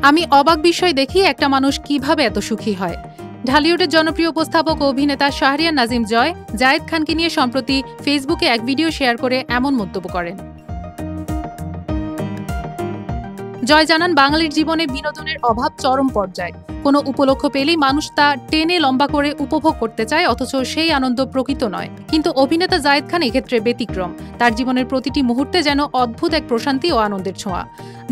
আমি অবাক বিষয় দেখি একটা মানুষ কিভাবে এত সুখী হয়। ঢালিউডের জনপ্রিয় উপস্থাপক ও অভিনেতা শাহরিয়ার নাজিম জয় জায়েদ খানকে নিয়ে সম্প্রতি ফেসবুকে এক ভিডিও শেয়ার করে এমন মন্তব্য করেন। জয় জানান, বাঙালির জীবনে বিনোদনের অভাব চরম পর্যায়ে। কোনো উপলক্ষ পেলেই মানুষ তা টেনে লম্বা করে উপভোগ করতে চায়, অথচ সেই আনন্দ প্রকৃত নয়। কিন্তু অভিনেতা জায়েদ খান এক্ষেত্রে ব্যতিক্রম। তার জীবনের প্রতিটি মুহূর্তে যেন অদ্ভুত এক প্রশান্তি ও আনন্দের ছোঁয়া।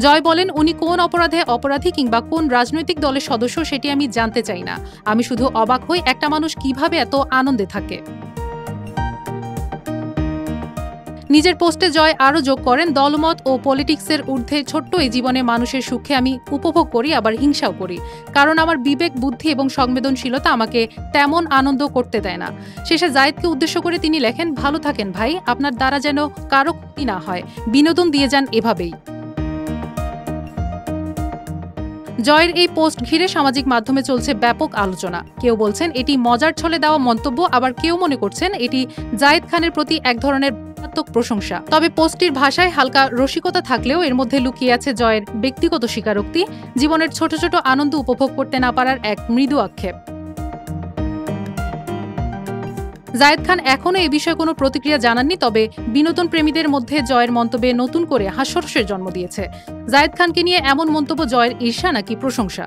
জয় বলেন, উনি কোন অপরাধে অপরাধী কিংবা কোন রাজনৈতিক দলের সদস্য সেটি আমি জানতে চাই না। আমি শুধু অবাক হই একটা মানুষ কিভাবে এত আনন্দে থাকে। নিজের পোস্টে জয় আরও যোগ করেন, দলমত ও পলিটিক্সের ঊর্ধ্বে ছোট্ট এই জীবনে মানুষের সুখে আমি উপভোগ করি, আবার হিংসাও করি। কারণ আমার বিবেক, বুদ্ধি এবং সংবেদনশীলতা আমাকে তেমন আনন্দ করতে দেয় না। শেষে জায়েদকে উদ্দেশ্য করে তিনি লেখেন, ভালো থাকেন ভাই, আপনার দ্বারা যেন কারো ক্ষতি না হয়, বিনোদন দিয়ে যান এভাবেই। জয়ের এই পোস্ট ঘিরে সামাজিক মাধ্যমে চলছে ব্যাপক আলোচনা। কেউ বলছেন এটি মজার ছলে দেওয়া মন্তব্য, আবার কেউ মনে করছেন এটি জায়েদ খানের প্রতি এক ধরনের প্রশংসা। তবে পোস্টটির ভাষায় হালকা রসিকতা থাকলেও এর মধ্যে লুকিয়ে আছে জয়ের ব্যক্তিগত স্বীকারোক্তি, জীবনের ছোট ছোট আনন্দ উপভোগ করতে না পারার এক মৃদু আক্ষেপ। জায়েদ খান এখনও এ বিষয়ে কোনো প্রতিক্রিয়া জানাননি, তবে বিনোদন প্রেমীদের মধ্যে জয়ের মন্তব্যে নতুন করে হাস্যরসের জন্ম দিয়েছে। জায়েদ খানকে নিয়ে এমন মন্তব্য জয়ের ঈর্ষা নাকি প্রশংসা?